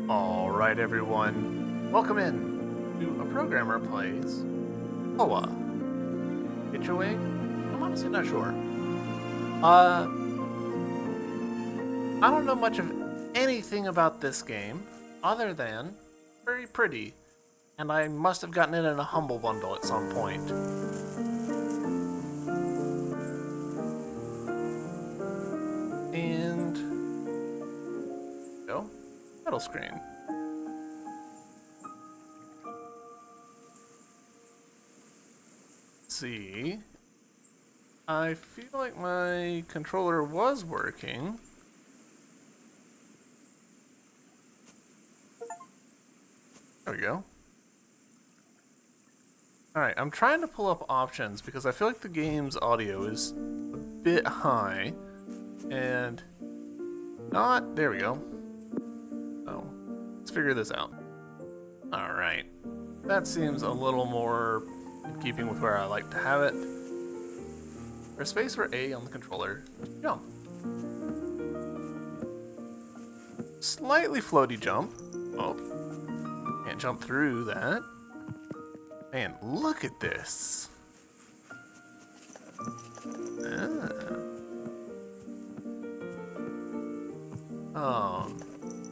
Alright, everyone. Welcome in to A Programmer Plays Poa. HOA? I'm honestly not sure. I don't know much of anything about this game other than very pretty, and I must have gotten it in a Humble Bundle at some point. And go, title screen. Let's see. I feel like my controller was working. There we go. Alright, I'm trying to pull up options because I feel like the game's audio is a bit high. And not... There we go. Oh, let's figure this out. Alright. That seems a little more in keeping with where I like to have it. Press space or A on the controller. Jump. Slightly floaty jump. Oh. Can't jump through that. Man, look at this.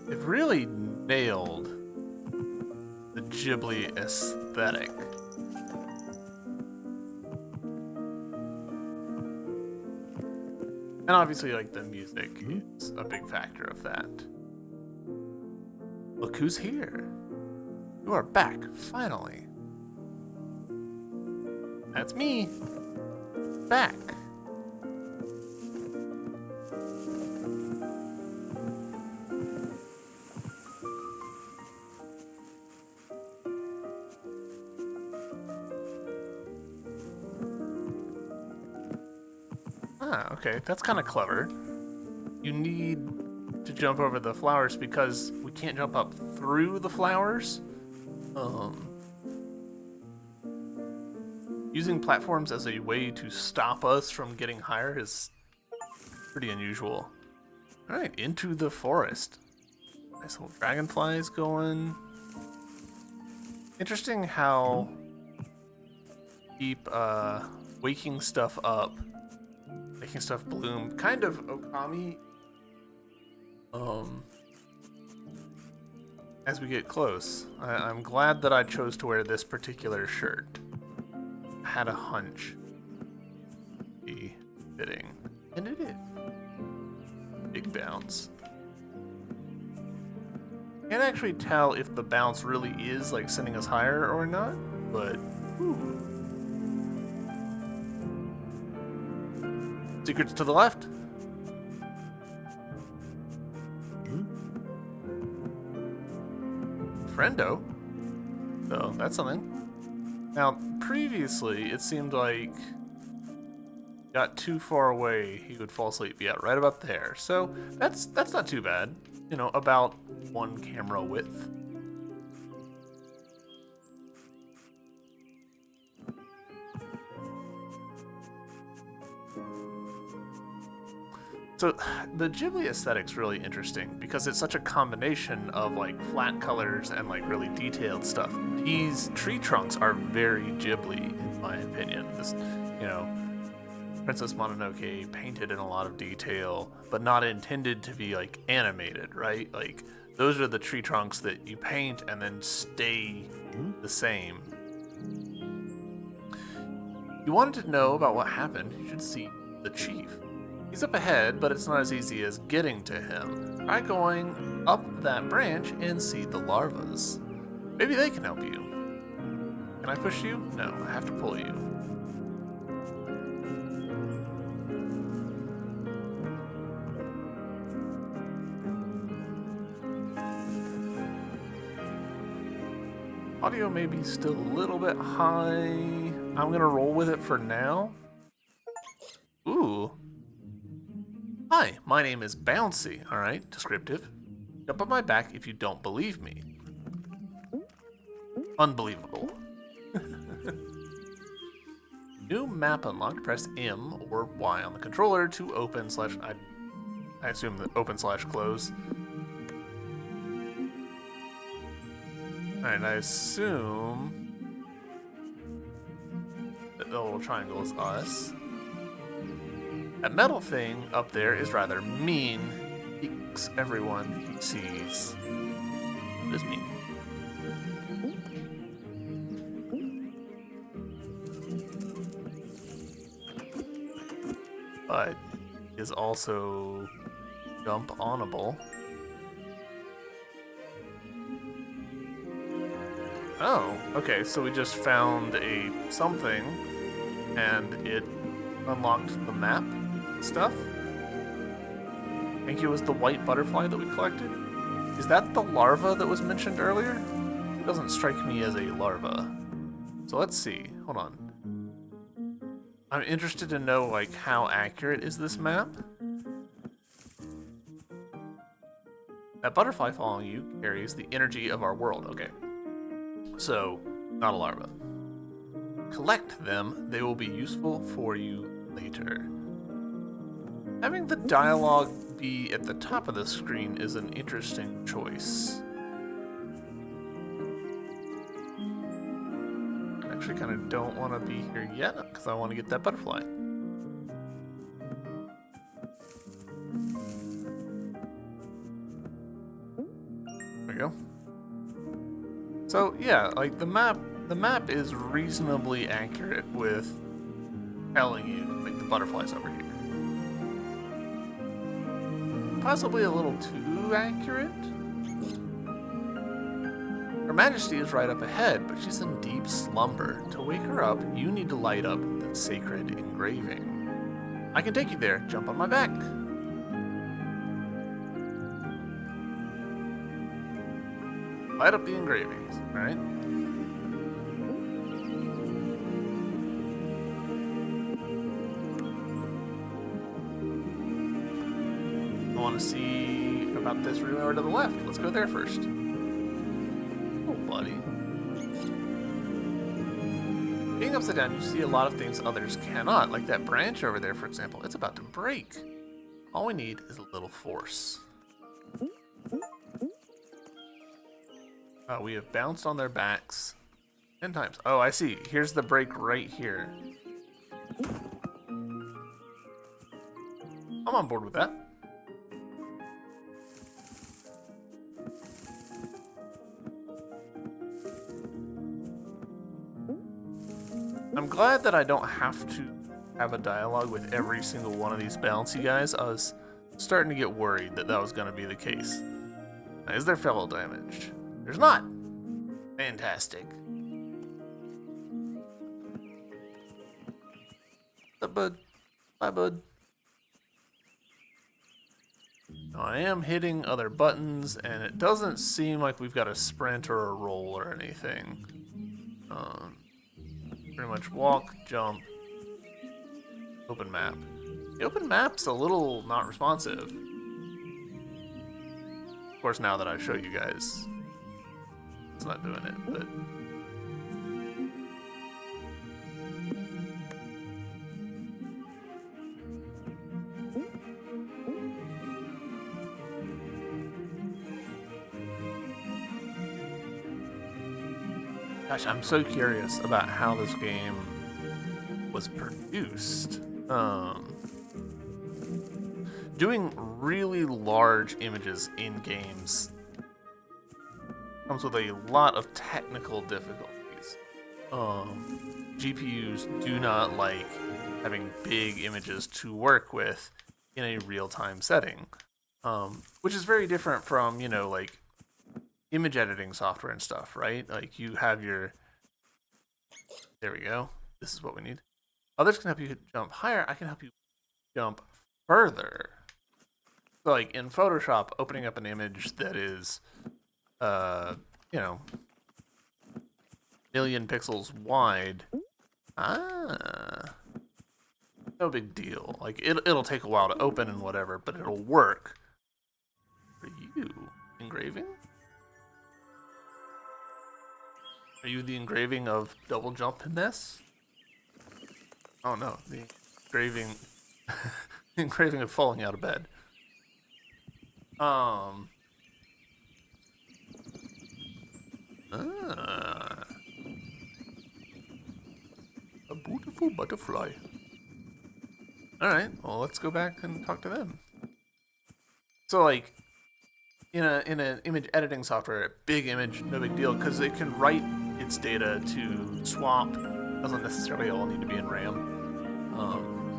They've really nailed the Ghibli aesthetic. And obviously, like, the music is a big factor of that. Look who's here. You are back, finally. That's me. Back. Ah, okay, that's kind of clever. You need to jump over the flowers because we can't jump up through the flowers. Using platforms as a way to stop us from getting higher is pretty unusual. Alright, into the forest. Nice little dragonflies going. Interesting how keep waking stuff up, making stuff bloom. Kind of Okami. As we get close. I'm glad that I chose to wear this particular shirt. I had a hunch. Be fitting. And it is. Big bounce. Can't actually tell if the bounce really is like sending us higher or not, but ooh. Secrets to the left. Friendo. So that's something. Now, previously, it seemed like got too far away, he would fall asleep. Yeah, right about there. So that's not too bad. You know, about one camera width. So the Ghibli aesthetic's really interesting because it's such a combination of like flat colors and like really detailed stuff. These tree trunks are very Ghibli in my opinion. This, you know, Princess Mononoke painted in a lot of detail, but not intended to be like animated, right? Like those are the tree trunks that you paint and then stay the same. You wanted to know about what happened, you should see the chief. He's up ahead, but it's not as easy as getting to him. Try going up that branch and see the larvas. Maybe they can help you. Can I push you? No, I have to pull you. Audio may be still a little bit high. I'm gonna roll with it for now. Ooh. Hi, my name is Bouncy, alright, descriptive. Jump on my back if you don't believe me. Unbelievable. New map unlocked, press M or Y on the controller to open slash, I assume that open slash close. Alright, I assume that the little triangle is us. That metal thing up there is rather mean. He eats everyone he sees. It is mean. But is also jump onable. Oh, okay, so we just found a something and it unlocked the map stuff. I think it was the white butterfly that we collected. Is that the larva that was mentioned earlier? It doesn't strike me as a larva. So let's see. Hold on. I'm interested to know, like, how accurate is this map? That butterfly following you carries the energy of our world. Okay. So, not a larva. Collect them. They will be useful for you later. Having the dialogue be at the top of the screen is an interesting choice. I actually kind of don't want to be here yet because I want to get that butterfly. There we go. So yeah, like the map is reasonably accurate with telling you, like, the butterfly's over here. Possibly a little too accurate. Her Majesty is right up ahead, but she's in deep slumber. To wake her up, you need to light up the sacred engraving. I can take you there. Jump on my back. Light up the engravings, alright? I want to see about this room over to the left. Let's go there first. Oh, buddy. Being upside down, you see a lot of things others cannot, like that branch over there, for example. It's about to break. All we need is a little force. We have bounced on their backs 10 times. Oh, I see. Here's the break right here. I'm on board with that. I'm glad that I don't have to have a dialogue with every single one of these bouncy guys. I was starting to get worried that that was going to be the case. Now, is there fellow damage? There's not. Fantastic. What's up, bud? Bye, bud. Now, I am hitting other buttons, and it doesn't seem like we've got a sprint or a roll or anything. Pretty much walk, jump, open map. The open map's a little not responsive. Of course, now that I show you guys, it's not doing it, but... Gosh, I'm so curious about how this game was produced. Doing really large images in games comes with a lot of technical difficulties. GPUs do not like having big images to work with in a real-time setting, which is very different from, you know, like image editing software and stuff, right? Like you have your, there we go. This is what we need. Others can help you jump higher. I can help you jump further. So like in Photoshop, opening up an image that is, you know, million pixels wide. No big deal. Like it'll take a while to open and whatever, but it'll work. For you, engraving? Are you the engraving of double jumpness? Oh no, the engraving, the engraving of falling out of bed. Ah, a beautiful butterfly. All right, well, let's go back and talk to them. So, like, in an image editing software, a big image, no big deal, because it can write its data to swap. Doesn't necessarily all need to be in RAM.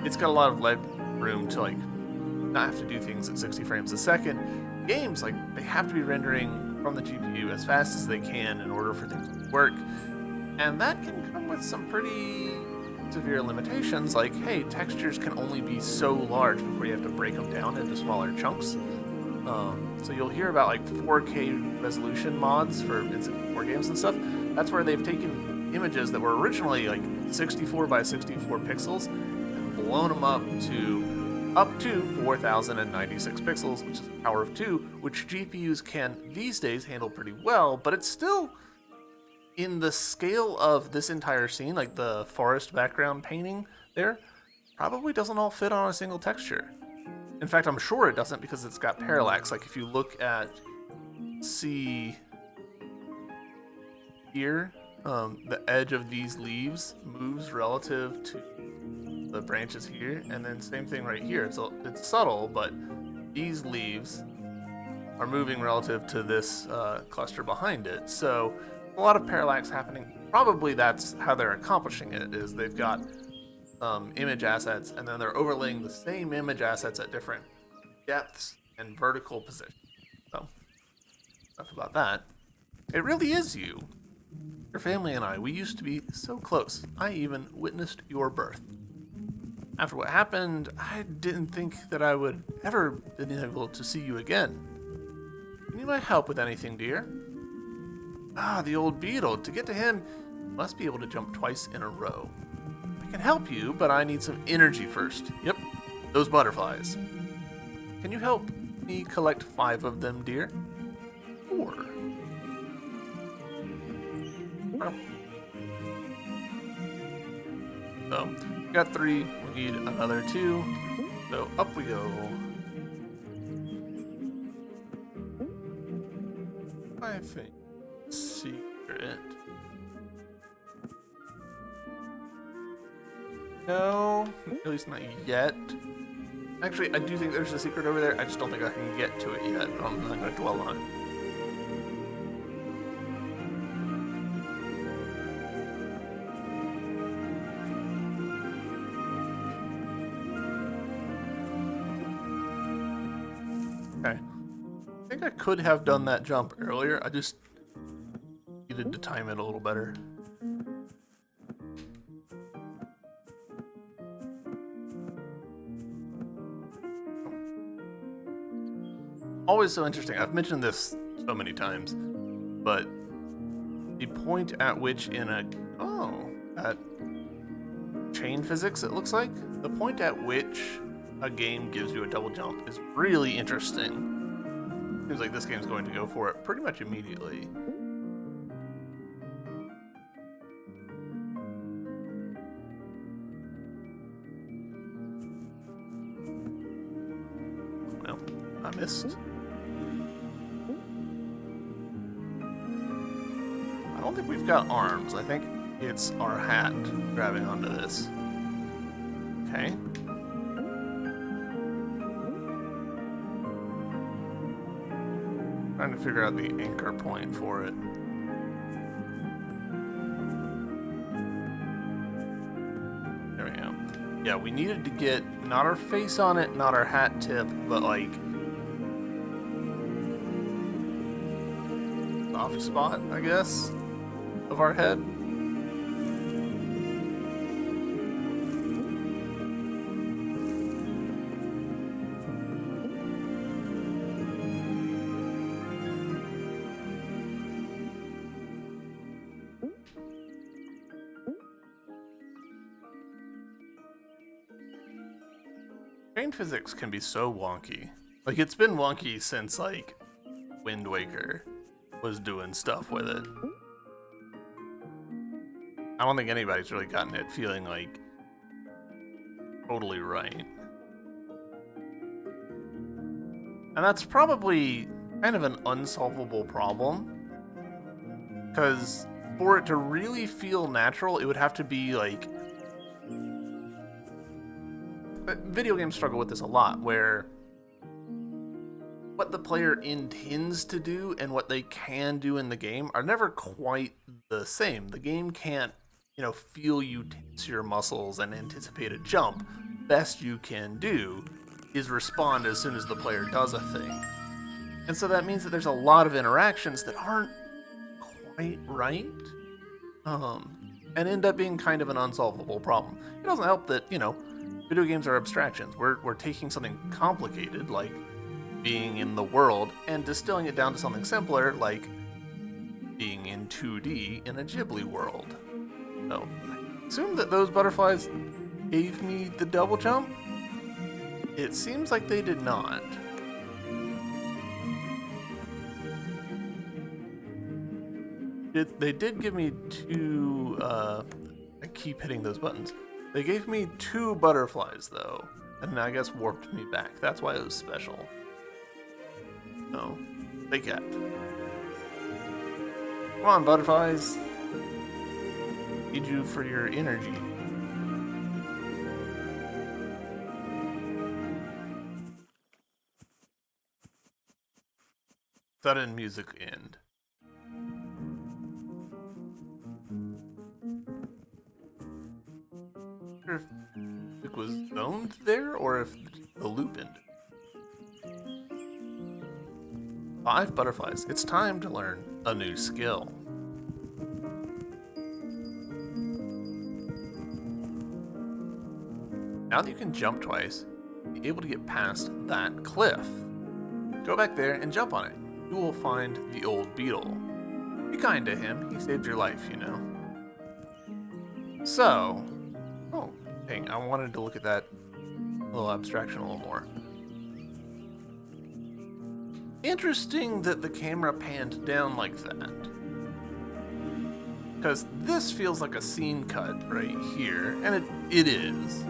It's got a lot of leg room to like not have to do things at 60 frames a second. Games, like, they have to be rendering from the GPU as fast as they can in order for things to work, and that can come with some pretty severe limitations. Like, hey, textures can only be so large before you have to break them down into smaller chunks. So you'll hear about like 4K resolution mods for N64 games and stuff. That's where they've taken images that were originally like 64 by 64 pixels and blown them up to 4096 pixels, which is a power of 2, which GPUs can these days handle pretty well, but it's still in the scale of this entire scene, like the forest background painting there, probably doesn't all fit on a single texture. In fact, I'm sure it doesn't because it's got parallax. Like if you look at, see here, the edge of these leaves moves relative to the branches here, and then same thing right here. It's subtle, but these leaves are moving relative to this cluster behind it. So a lot of parallax happening. Probably that's how they're accomplishing it, is they've got image assets, and then they're overlaying the same image assets at different depths and vertical positions. So, enough about that. It really is you. Your family and I, we used to be so close. I even witnessed your birth. After what happened, I didn't think that I would ever be able to see you again. You need my help with anything, dear? Ah, the old beetle. To get to him, you must be able to jump twice in a row. I can help you, but I need some energy first. Yep, those butterflies. Can you help me collect 5 of them, dear? 4. Oh. So, got 3. We need another 2. So up we go. I think secret. No, at least not yet. Actually, I do think there's a secret over there. I just don't think I can get to it yet. I'm not going to dwell on it. Okay. I think I could have done that jump earlier. I just needed to time it a little better. Always so interesting. I've mentioned this so many times, but the point at which at chain physics, it looks like, the point at which a game gives you a double jump is really interesting. Seems like this game's going to go for it pretty much immediately. Well, I missed. I don't think we've got arms. I think it's our hat grabbing onto this. Okay. Trying to figure out the anchor point for it. There we go. Yeah, we needed to get not our face on it, not our hat tip, but like soft spot, I guess, of our head. Chain physics can be so wonky. Like, it's been wonky since, like, Wind Waker was doing stuff with it. I don't think anybody's really gotten it feeling, like, totally right. And that's probably kind of an unsolvable problem. Because for it to really feel natural, it would have to be like... Video games struggle with this a lot, where what the player intends to do and what they can do in the game are never quite the same. The game can't, feel you tense your muscles and anticipate a jump. Best you can do is respond as soon as the player does a thing. And so that means that there's a lot of interactions that aren't quite right, and end up being kind of an unsolvable problem. It doesn't help that, video games are abstractions. We're taking something complicated, like being in the world, and distilling it down to something simpler, like being in 2D in a Ghibli world. So, I assume that those butterflies gave me the double jump? It seems like they did not. They did give me two, I keep hitting those buttons. They gave me 2 butterflies, though, and I guess warped me back. That's why it was special. So, they kept. Come on, butterflies. Need you for your energy. Sudden music end. I wonder if it was zoned there or if the loop ended. 5 butterflies. It's time to learn a new skill. Now that you can jump twice, you'll be able to get past that cliff. Go back there and jump on it. You will find the old beetle. Be kind to him. He saved your life, So, dang, I wanted to look at that little abstraction a little more. Interesting that the camera panned down like that. Because this feels like a scene cut right here, and it is.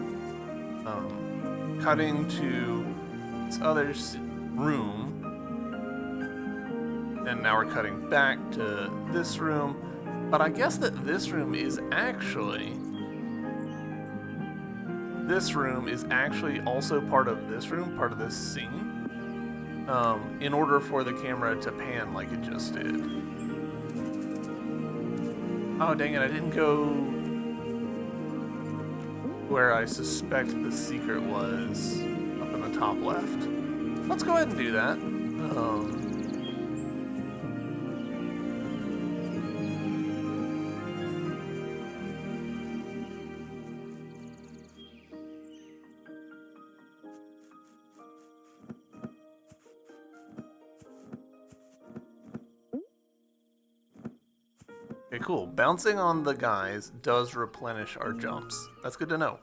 Cutting to this other room, and now we're cutting back to this room. But I guess that this room is actually also part of this room, part of this scene. In order for the camera to pan like it just did. Oh, dang it, I didn't go where I suspect the secret was, up in the top left. Let's go ahead and do that. Okay, cool. Bouncing on the guys does replenish our jumps. That's good to know.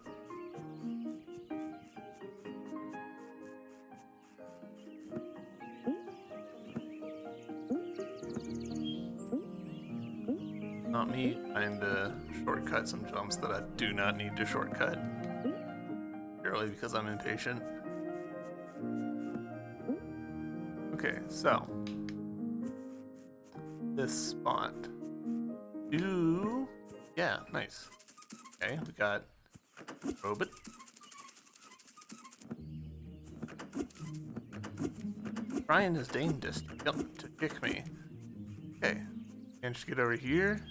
Not me trying to shortcut some jumps that I do not need to shortcut. Purely because I'm impatient. Okay, so this spot. Yeah, nice. Okay, we got Robot. Trying his damnedest to kick me. Okay, managed to get over here.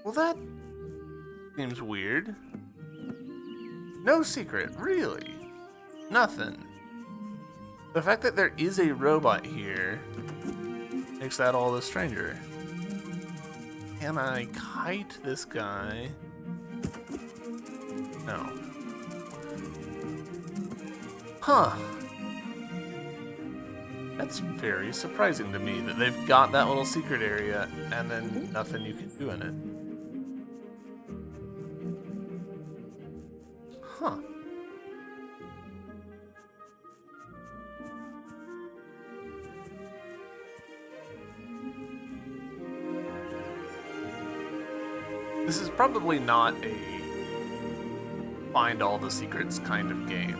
Well, that seems weird. No secret, really. Nothing. The fact that there is a robot here makes that all the stranger. Can I kite this guy? No. Huh. That's very surprising to me that they've got that little secret area and then nothing you can do in it. Huh. This is probably not a find all the secrets kind of game.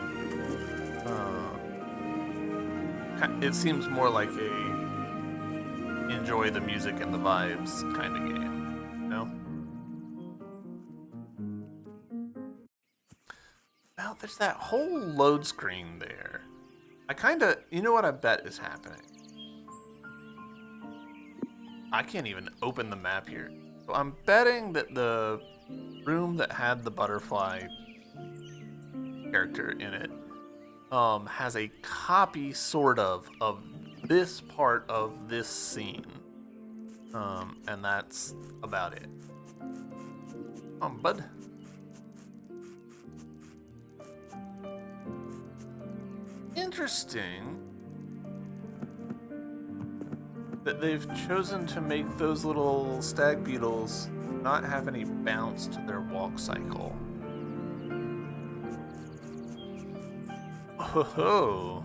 It seems more like a enjoy the music and the vibes kind of game, you know? Now, there's that whole load screen there. I kind of, you know what I bet is happening? I can't even open the map here. So I'm betting that the room that had the butterfly character in it has a copy, sort of this part of this scene. And that's about it. Bud. Interesting that they've chosen to make those little stag beetles not have any bounce to their walk cycle. Oh,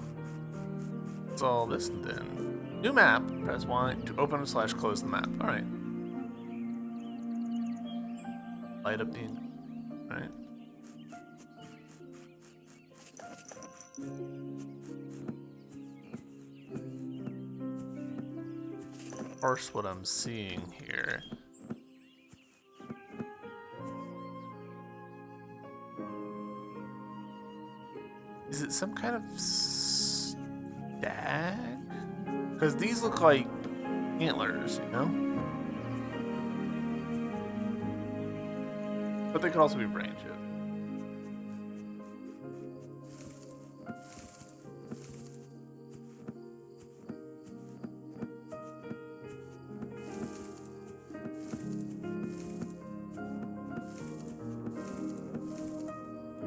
what's all this then? New map. Press Y to open / close the map. All right. Light up the. All right. Parse what I'm seeing here. Is it some kind of stag? Because these look like antlers, you know? But they could also be branches.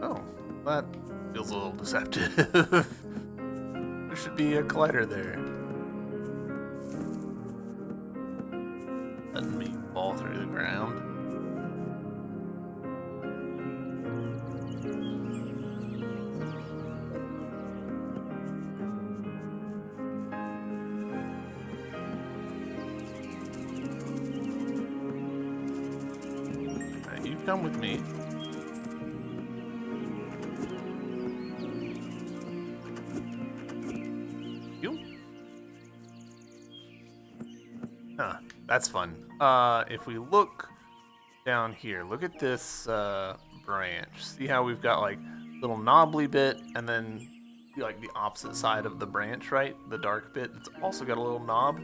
Oh, that feels a little deceptive. There should be a collider there. Letting me fall through the ground. Alright, you come with me. Huh, that's fun. If we look down here, look at this branch. See how we've got like little knobbly bit and then like the opposite side of the branch, right? The dark bit, it's also got a little knob.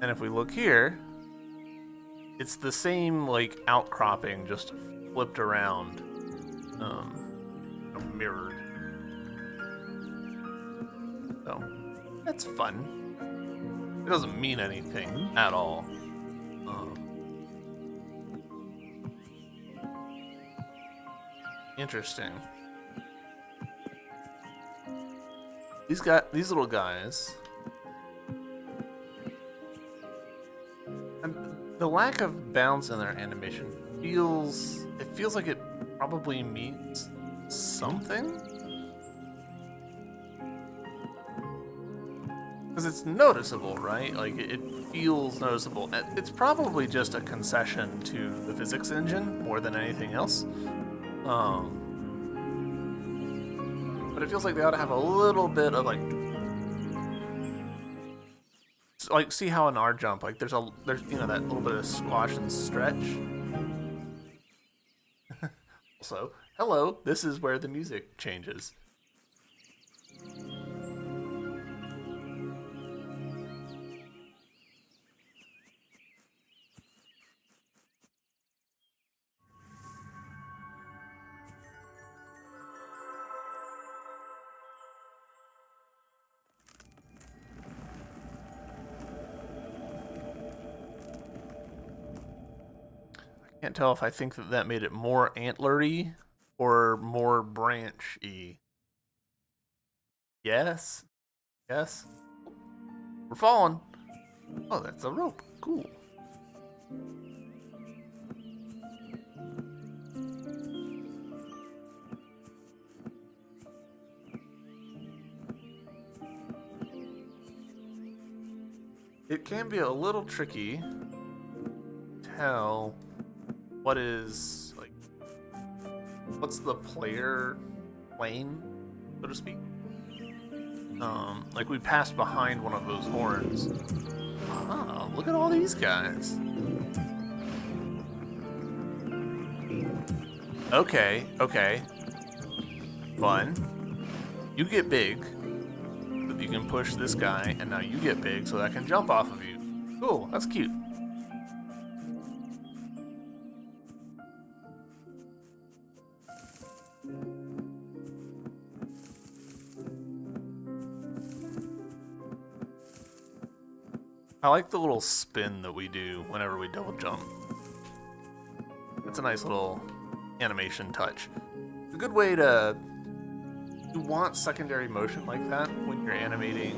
And if we look here, it's the same like outcropping, just flipped around, mirrored. So that's fun. It doesn't mean anything at all. Interesting. These little guys, and the lack of bounce in their animation feels like it probably means something. Because it's noticeable, right? Like, it feels noticeable. It's probably just a concession to the physics engine more than anything else. But it feels like they ought to have a little bit of, like see how in our jump, like, there's you know, that little bit of squash and stretch. Also, hello, this is where the music changes. Can't tell if I think that made it more antlery or more branch-y. Yes. Yes. We're falling. Oh, that's a rope. Cool. It can be a little tricky to tell what is, like, what's the player lane, so to speak. Like, we passed behind one of those horns. Oh, look at all these guys. Okay, okay. Fun. You get big, so you can push this guy, and now you get big so that I can jump off of you. Cool, that's cute. I like the little spin that we do whenever we double jump. It's a nice little animation touch. It's a good way to... You want secondary motion like that when you're animating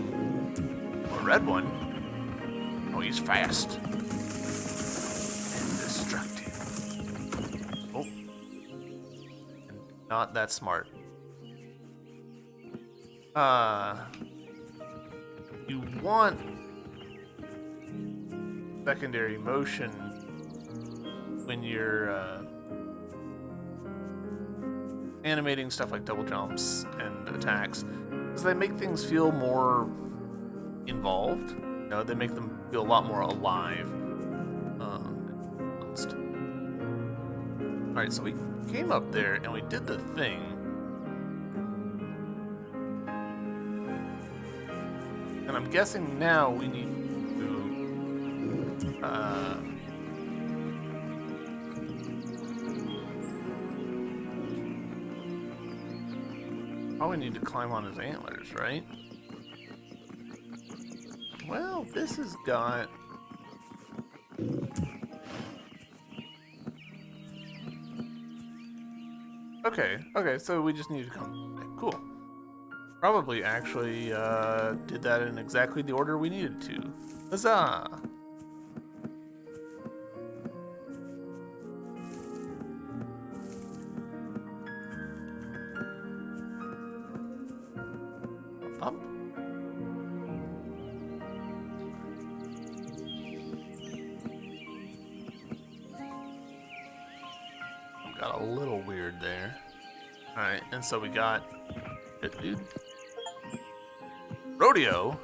a red one. Oh, he's fast. And destructive. Oh. And not that smart. You want secondary motion when you're animating stuff like double jumps and attacks, because they make things feel more involved. You know, they make them feel a lot more alive. Alright, so we came up there and we did the thing. And I'm guessing now we need to probably need to climb on his antlers, right? Well, this has got... Okay, so we just need to come... Okay, cool. Probably actually did that in exactly the order we needed to. Huzzah! Up. Got a little weird there. Alright, and so we got... Dude. Rodeo?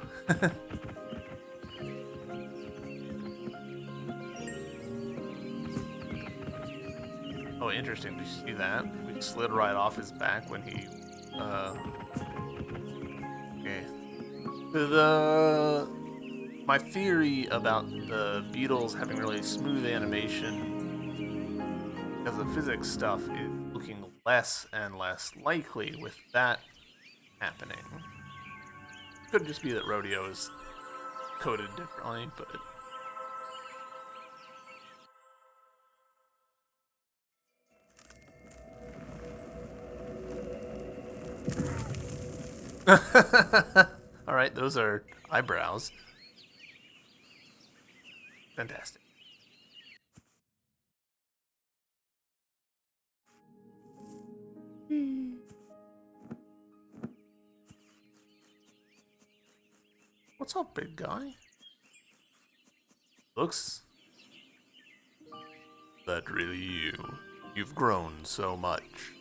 Oh, interesting. Did you see that? We slid right off his back when he... Okay. My theory about the Beatles having really smooth animation because of physics stuff is looking less and less likely with that happening. Could just be that Rodeo is coded differently, but... Alright, those are eyebrows. Fantastic. What's up, big guy? Looks... That really you? You've grown so much.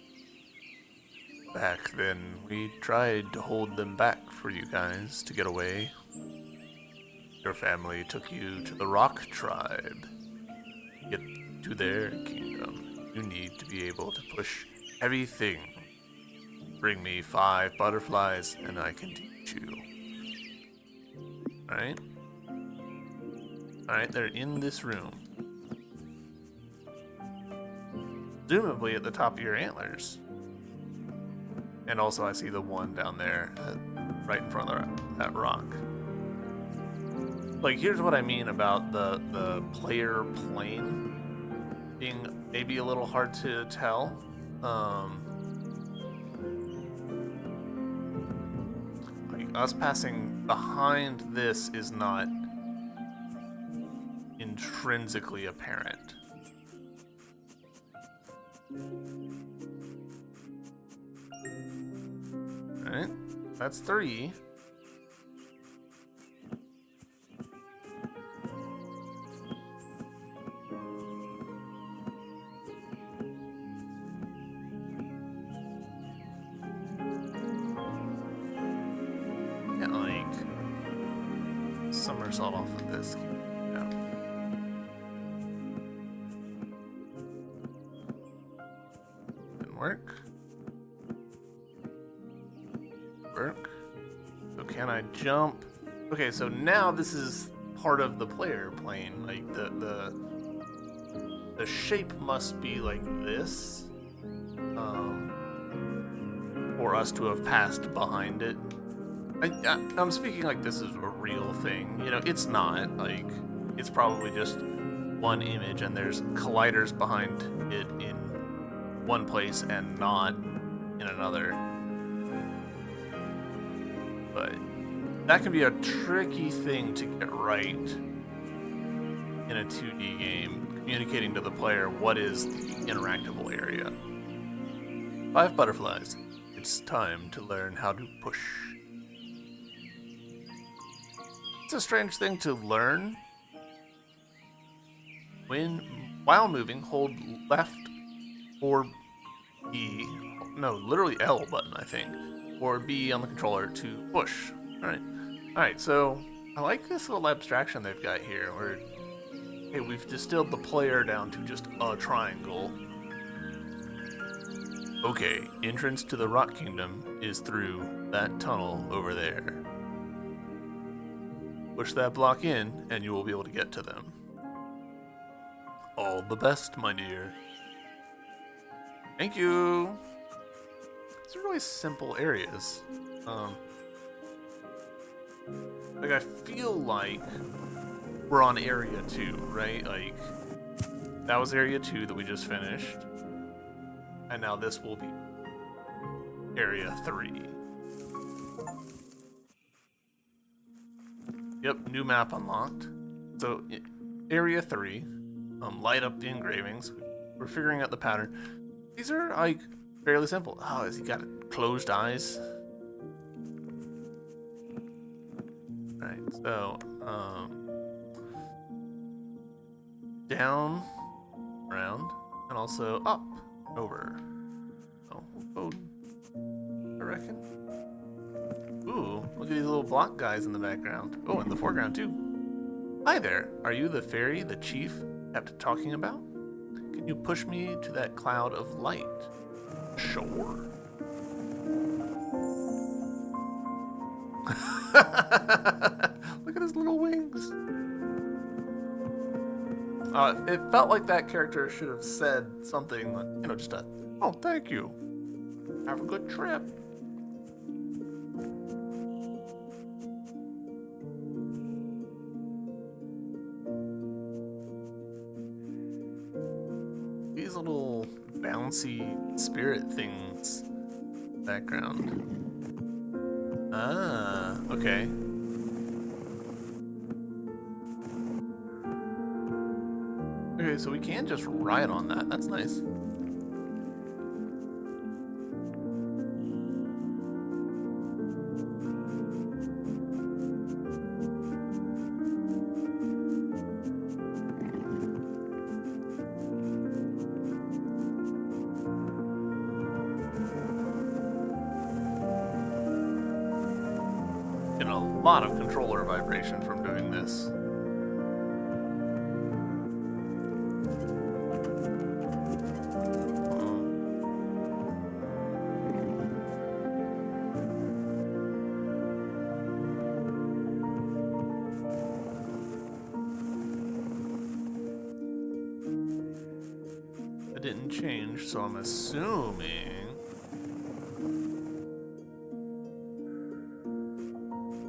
Back then, we tried to hold them back for you guys to get away. Your family took you to the Rock Tribe. Get to their kingdom, you need to be able to push everything. Bring me 5 butterflies and I can teach you. Alright? Alright, they're in this room. Presumably at the top of your antlers. And also I see the one down there, right in front of that rock. Like, here's what I mean about the player plane being maybe a little hard to tell. Like, us passing behind this is not intrinsically apparent. Alright, that's 3. Yeah, like somersault off of this. Yeah. Didn't work. Work. So can I jump? Okay, so now this is part of the player plane. Like the shape must be like this, for us to have passed behind it. I'm speaking like this is a real thing. You know, it's not. Like, it's probably just one image and there's colliders behind it in one place and not in another. But that can be a tricky thing to get right in a 2D game, communicating to the player what is the interactable area. 5 butterflies. It's time to learn how to push. It's a strange thing to learn. While moving, hold left or B, no, literally L button, I think, or B on the controller to push. Alright, so I like this little abstraction they've got here, where, hey, we've distilled the player down to just a triangle. Okay, entrance to the Rock Kingdom is through that tunnel over there. Push that block in, and you will be able to get to them. All the best, my dear. Thank you! These are really simple areas. Like, I feel like we're on Area 2, right? Like, that was Area 2 that we just finished. And now this will be Area 3. Yep, new map unlocked. So, Area 3, light up the engravings. We're figuring out the pattern. These are, like, fairly simple. Oh, has he got closed eyes? Alright, so, down, around, and also up, over. Oh, we'll go, I reckon. Ooh, look at these little block guys in the background. Oh, in the foreground too. Hi there, are you the fairy the chief kept talking about? Can you push me to that cloud of light? Sure. Look at his little wings. It felt like that character should have said something, like, you know, just a, oh, thank you. Have a good trip. These little bouncy spirit things background. Ah, okay. Okay, so we can just ride on that. That's nice. Getting a lot of controller vibration from doing this. It didn't change, so I'm assuming.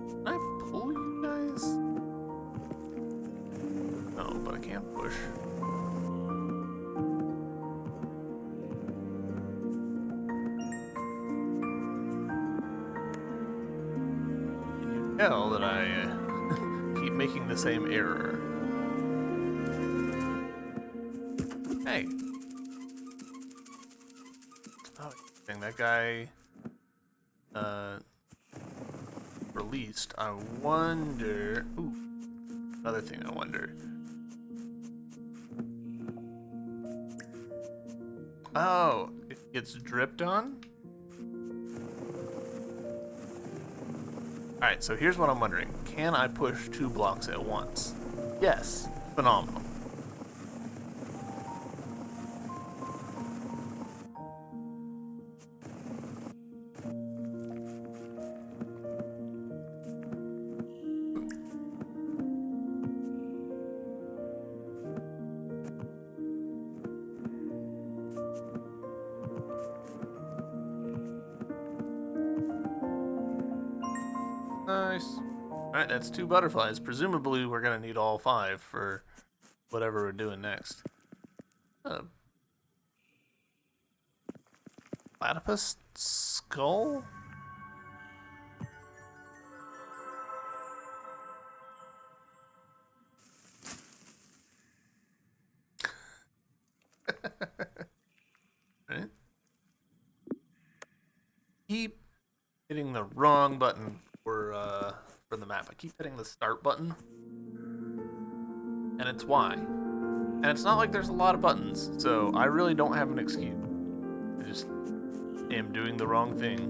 Can I pull you guys? No, but I can't push. Can you tell that I keep making the same error? Hey. Oh, dang, that guy released. I wonder. Ooh, another thing I wonder. Oh, it gets dripped on? Alright, so here's what I'm wondering. Can I push 2 blocks at once? Yes. Phenomenal. Nice. Alright, that's 2 butterflies. Presumably we're gonna need all 5 for whatever we're doing next. Platypus skull? Right? Keep hitting the wrong button for the map. I keep hitting the start button. And it's why. And it's not like there's a lot of buttons, so I really don't have an excuse. I just am doing the wrong thing.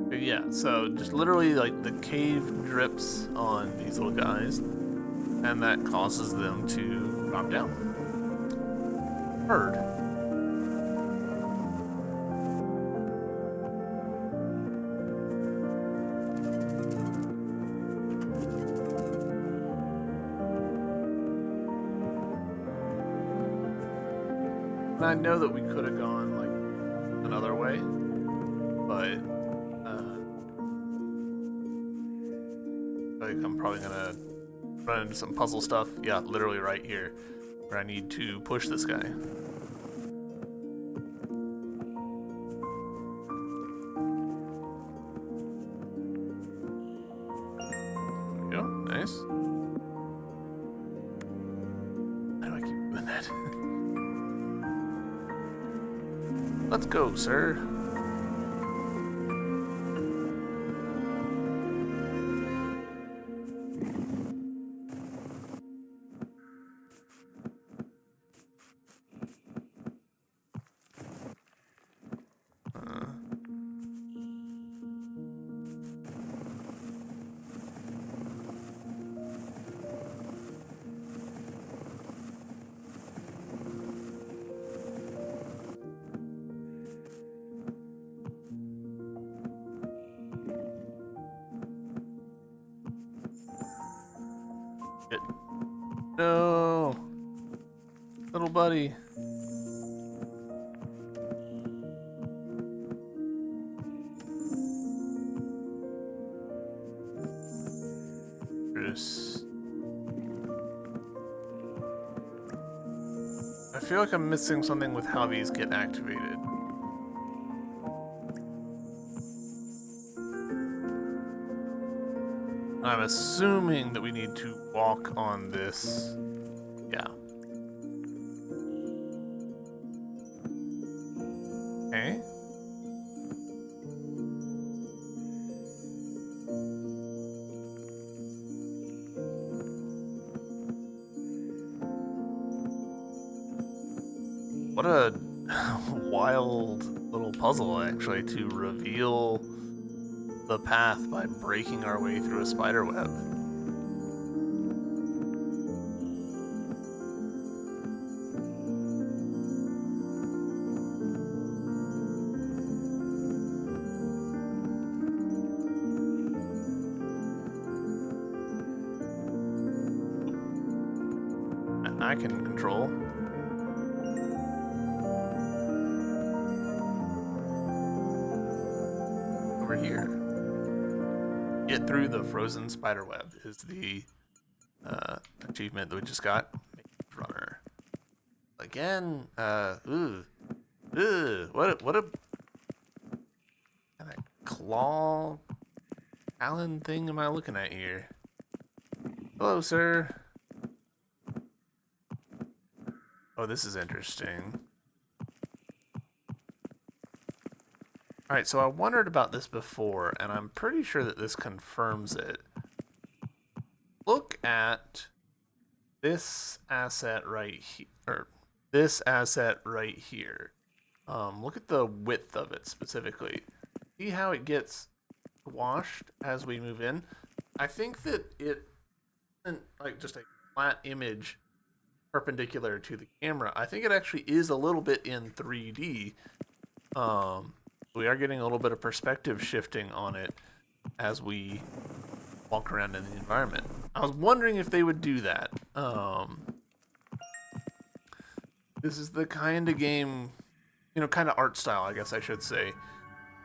But yeah, so just literally like the cave drips on these little guys, and that causes them to drop down. Bird. And I know that we could have gone like another way, but like I'm probably gonna run into some puzzle stuff. Yeah, literally right here, where I need to push this guy. There we go. Nice. How do I keep doing that? Let's go, sir. Shit. No, little buddy. Just... I feel like I'm missing something with how these get activated. I'm assuming that we need to walk on this. Yeah. Okay. What a wild little puzzle, actually, to reveal the path by breaking our way through a spider web. I can control. Over here. Get through the frozen spider web is the achievement that we just got. Runner. Again, what a kind of claw talon thing am I looking at here? Hello, sir. Oh, this is interesting. Alright, so I wondered about this before, and I'm pretty sure that this confirms it. Look at this asset right here, or this asset right here. Look at the width of it specifically. See how it gets washed as we move in? I think that it isn't like just a flat image perpendicular to the camera. I think it actually is a little bit in 3D. We are getting a little bit of perspective shifting on it as we walk around in the environment. I was wondering if they would do that. This is the kind of game, kind of art style, I guess I should say,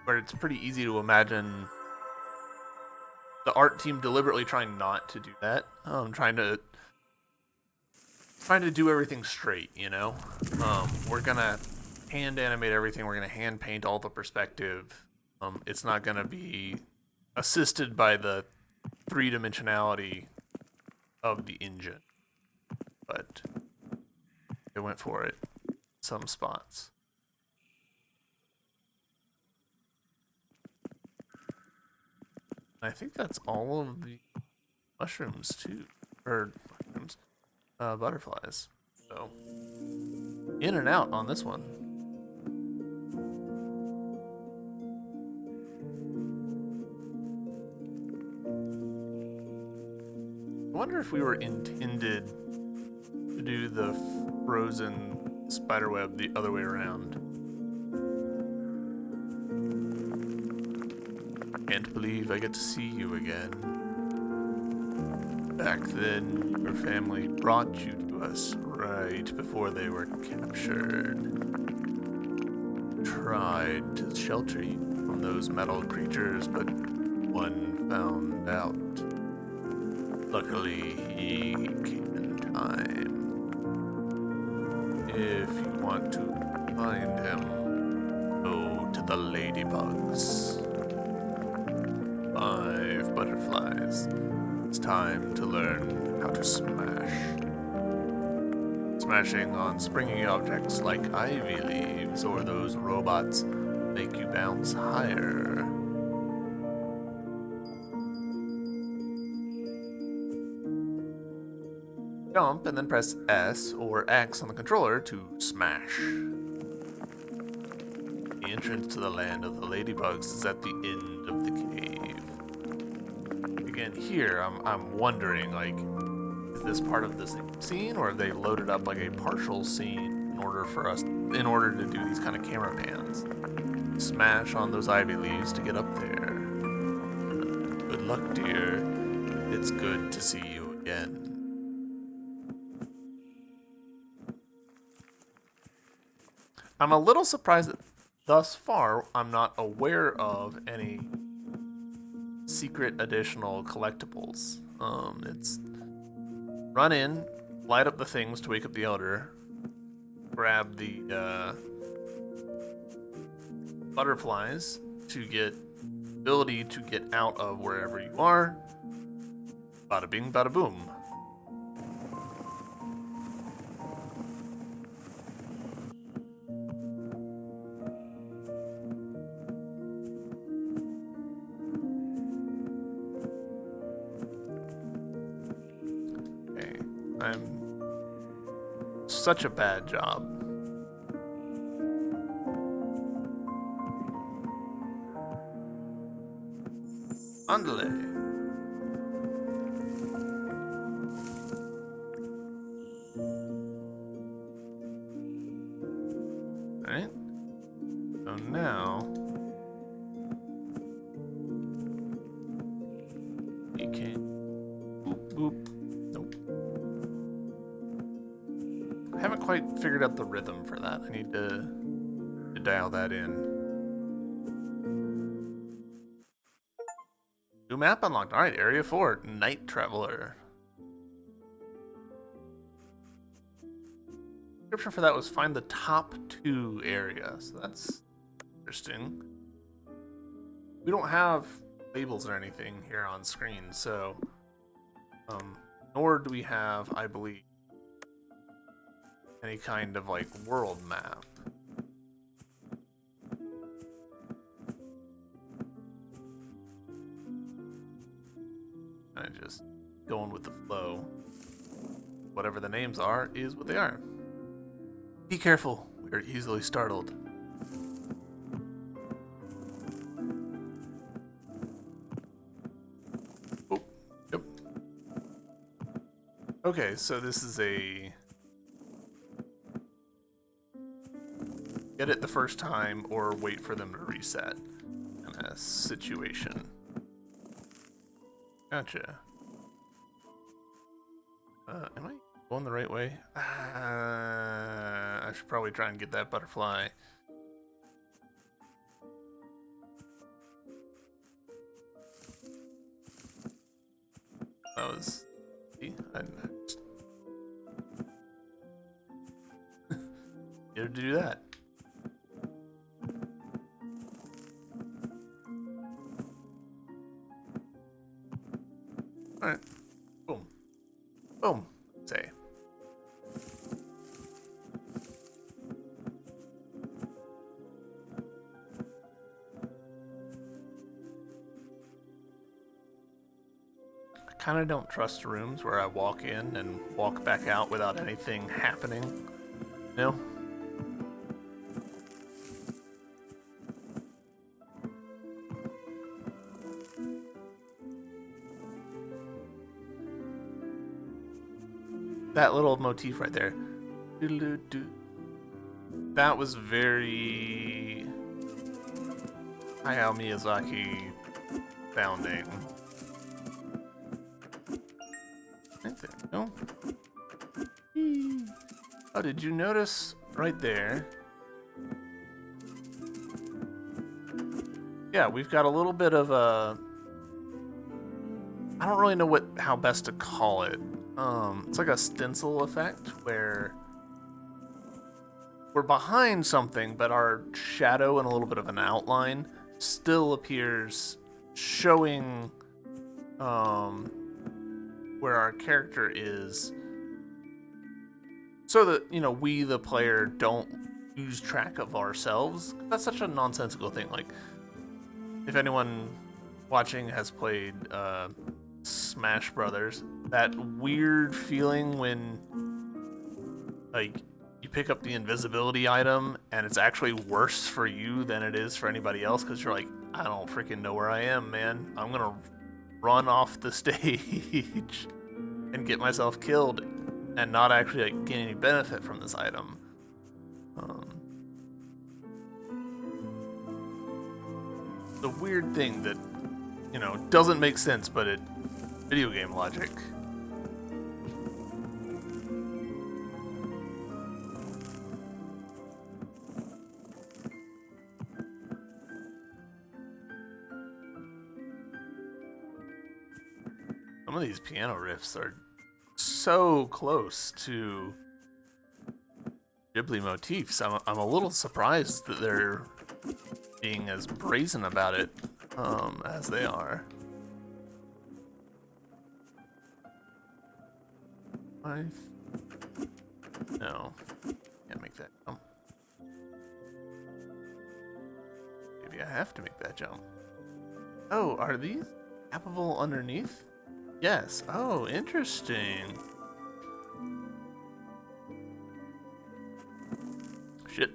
where it's pretty easy to imagine the art team deliberately trying not to do that, trying to do everything straight. We're gonna hand animate everything. We're gonna hand paint all the perspective. It's not gonna be assisted by the three-dimensionality of the engine, but they went for it in some spots. I think that's all of the mushrooms too, or mushrooms, butterflies. So in and out on this one. I wonder if we were intended to do the frozen spiderweb the other way around. Can't believe I get to see you again. Back then, your family brought you to us right before they were captured. Tried to shelter you from those metal creatures, but one found out. Luckily, he came in time. If you want to find him, go to the ladybugs. 5 butterflies. It's time to learn how to smash. Smashing on springy objects like ivy leaves or those robots make you bounce higher. Jump and then press S or X on the controller to smash. The entrance to the land of the ladybugs is at the end of the cave. Again, here I'm wondering, like, is this part of the same scene, or have they loaded up like a partial scene in order to do these kind of camera pans? Smash on those ivy leaves to get up there. Good luck, dear. It's good to see you again. I'm a little surprised that thus far I'm not aware of any secret additional collectibles. It's run in, light up the things to wake up the elder, grab the butterflies to get ability to get out of wherever you are. Bada bing, bada boom. I'm such a bad job. Andale. Alright. So now you can boop boop. Nope. I haven't quite figured out the rhythm for that. I need to dial that in. New map unlocked. Alright, Area 4, Night Traveler. Description for that was find the top 2 areas. So that's interesting. We don't have labels or anything here on screen, so nor do we have, I believe, any kind of like world map. I'm just going with the flow. Whatever the names are is what they are. Be careful, we are easily startled. Okay, so this is a get it the first time or wait for them to reset kind of situation. Gotcha. Am I going the right way? I should probably try and get that butterfly. That was... See? I just... Get her to do that. Alright. Boom. Boom. Say. I kind of don't trust rooms where I walk in and walk back out without anything happening. You know? That little motif right there. That was very Hayao Miyazaki sounding. Right there. No. Oh, did you notice right there? Yeah, we've got a little bit of a... I don't really know how best to call it. It's like a stencil effect where we're behind something, but our shadow and a little bit of an outline still appears, showing where our character is, so that, you know, we, the player, don't lose track of ourselves. That's such a nonsensical thing. Like, if anyone watching has played Smash Brothers, that weird feeling when, like, you pick up the invisibility item and it's actually worse for you than it is for anybody else, because you're like, I don't freaking know where I am, man. I'm gonna run off the stage and get myself killed and not actually, like, gain any benefit from this item. The weird thing that, you know, doesn't make sense, but it video game logic. Some of these piano riffs are so close to Ghibli motifs. I'm a little surprised that they're being as brazen about it as they are. No, can't make that jump. Maybe I have to make that jump. Oh, are these tappable underneath? Yes. Oh, interesting. Shit.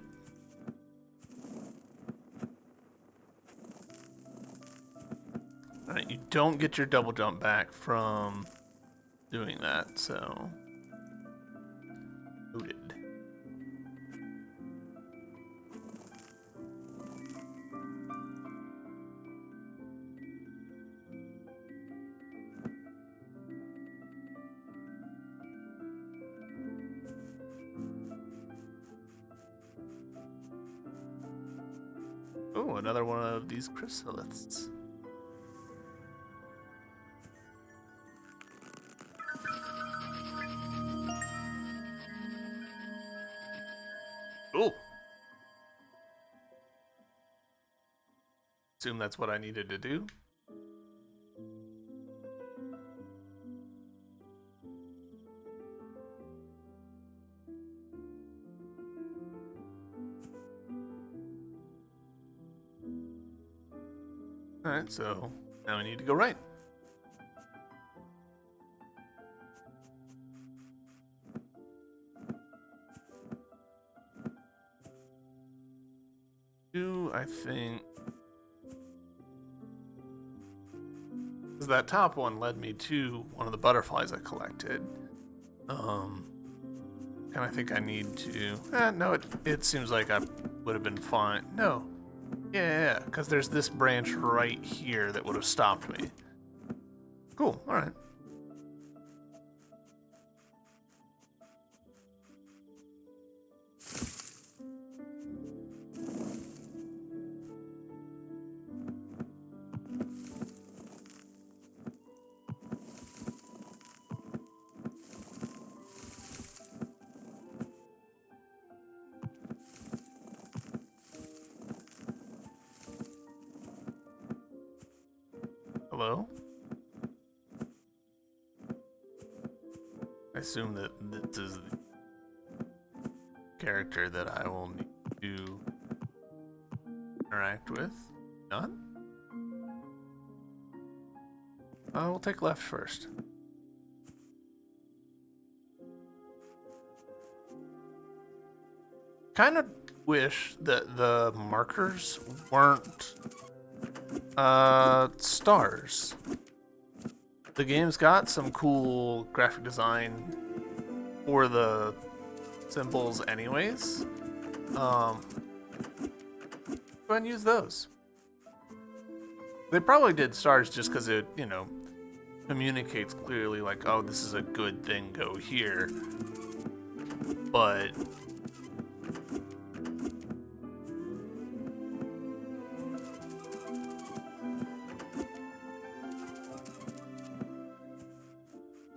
Alright, you don't get your double jump back from doing that, so... Noted. Oh, another one of these chrysalids. Oh! Assume that's what I needed to do. Alright, so now we need to go right. I think... Because that top one led me to one of the butterflies I collected. Um, kind of think I need to. No, it seems like I would have been fine. No, yeah, because there's this branch right here that would have stopped me. Cool. All right. Hello? I assume that this is the character that I will need to interact with. None? We'll take left first. Kind of wish that the markers weren't stars. The game's got some cool graphic design for the symbols anyways. Go ahead and use those. They probably did stars just because it, communicates clearly like, oh, this is a good thing, go here. But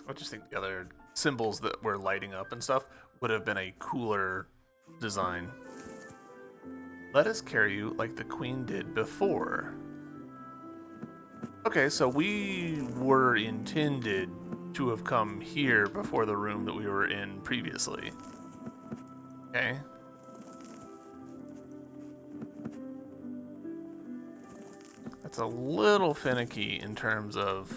I just think the other symbols that were lighting up and stuff would have been a cooler design. Let us carry you like the queen did before. Okay, so we were intended to have come here before the room that we were in previously. Okay. That's a little finicky in terms of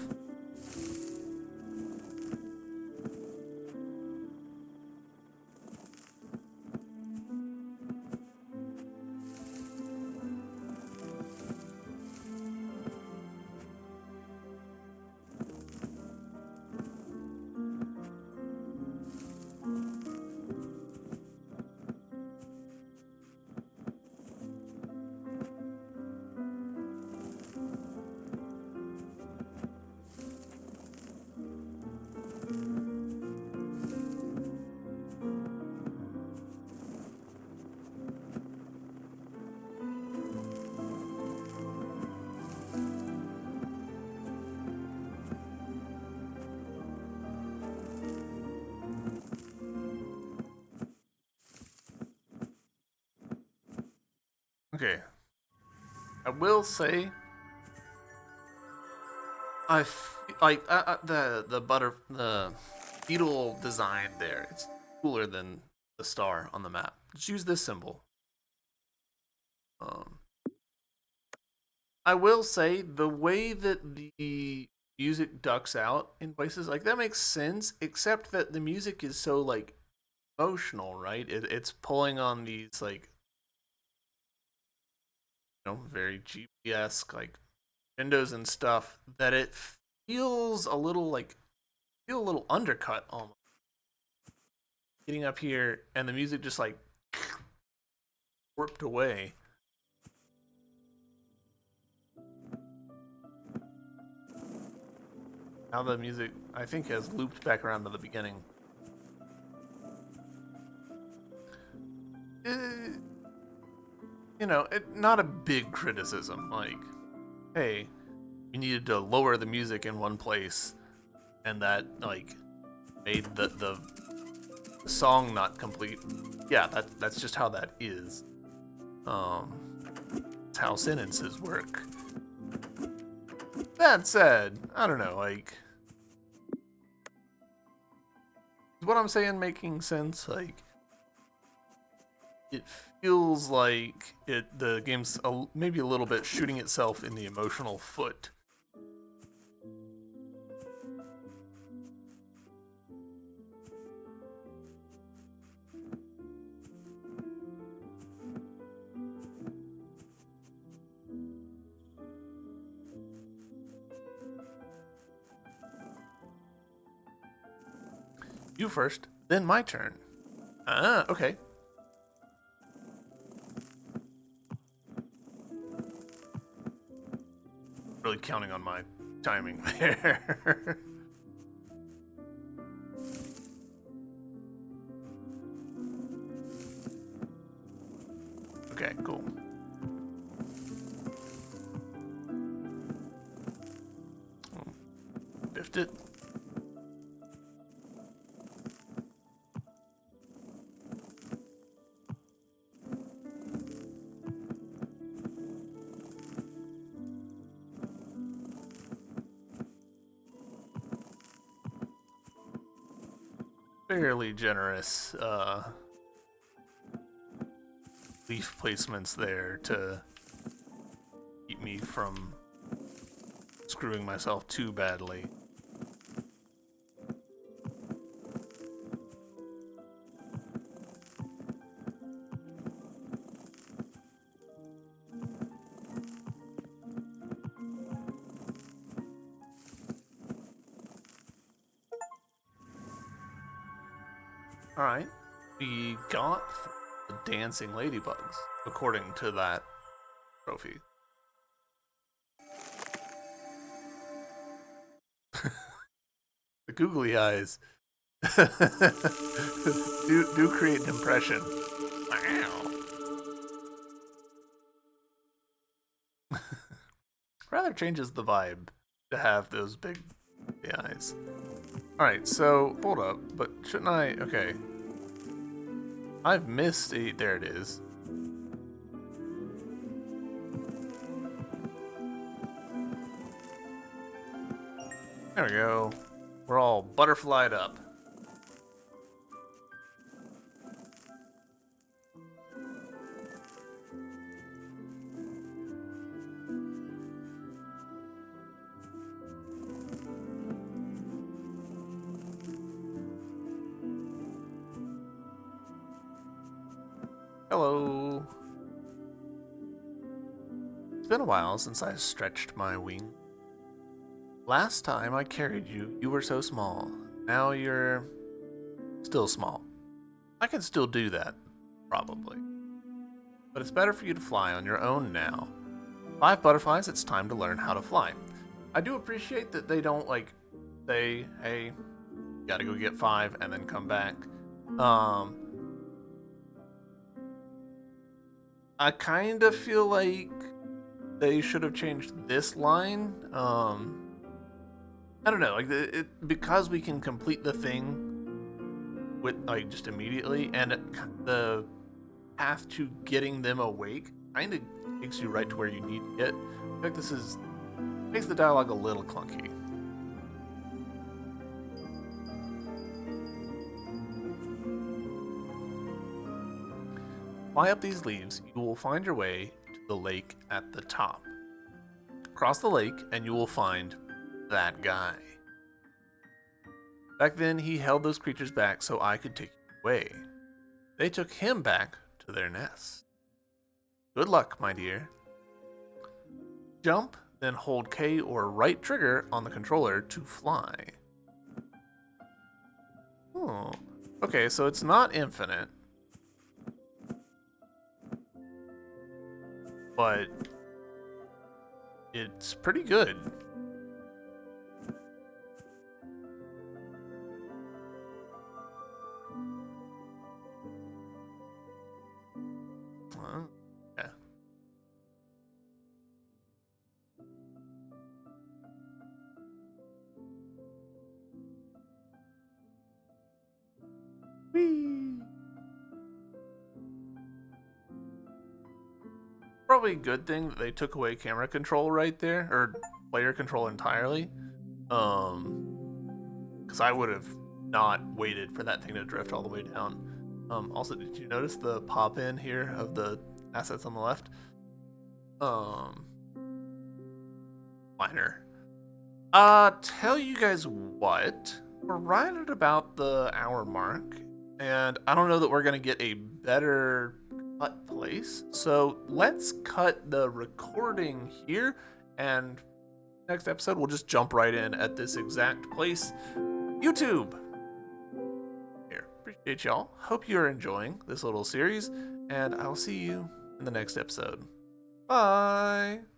okay. I will say, the beetle design there. It's cooler than the star on the map. Just use this symbol. I will say the way that the music ducks out in places like that makes sense, except that the music is so like emotional, right? It's pulling on these like very GPS like windows and stuff that it feels a little like undercut almost. Getting up here and the music just like warped away. Now the music, I think, has looped back around to the beginning. Not a big criticism. Like, hey, you needed to lower the music in one place, and that like made the song not complete. Yeah, that's just how that is. It's how sentences work. That said, I don't know, like, is what I'm saying making sense? Like, it feels like the game's maybe a little bit shooting itself in the emotional foot. You first, then my turn. Ah, okay. Really counting on my timing there. Okay, cool. Biffed it. Fairly generous leaf placements there to keep me from screwing myself too badly. Alright, we got the dancing ladybugs, according to that trophy. The googly eyes do create an impression. Wow. Rather changes the vibe to have those big eyes. Alright, so hold up, but shouldn't I? Okay. I've missed a. There it is. There we go. We're all butterflied up. Hello. It's been a while since I stretched my wing. Last time I carried you, you were so small. Now you're still small. I can still do that, probably. But it's better for you to fly on your own now. 5 butterflies, it's time to learn how to fly. I do appreciate that they don't, like, say, hey, you gotta go get 5 and then come back. I kind of feel like they should have changed this line. I don't know, like because we can complete the thing with like just immediately, and the path to getting them awake kind of takes you right to where you need to get. I think this makes the dialogue a little clunky. Fly up these leaves, you will find your way to the lake at the top. Cross the lake and you will find that guy. Back then, he held those creatures back so I could take you away. They took him back to their nest. Good luck, my dear. Jump, then hold K or right trigger on the controller to fly. Oh, okay, so it's not infinite. But it's pretty good. Yeah. Whee! Probably a good thing that they took away camera control right there, or player control entirely. Because I would have not waited for that thing to drift all the way down. Also, did you notice the pop-in here of the assets on the left? Minor. Tell you guys what, we're right at about the hour mark, and I don't know that we're gonna get a better cut place. So let's cut the recording here, and next episode we'll just jump right in at this exact place. YouTube! appreciate y'all. Hope you are enjoying this little series, and I will see you in the next episode. Bye!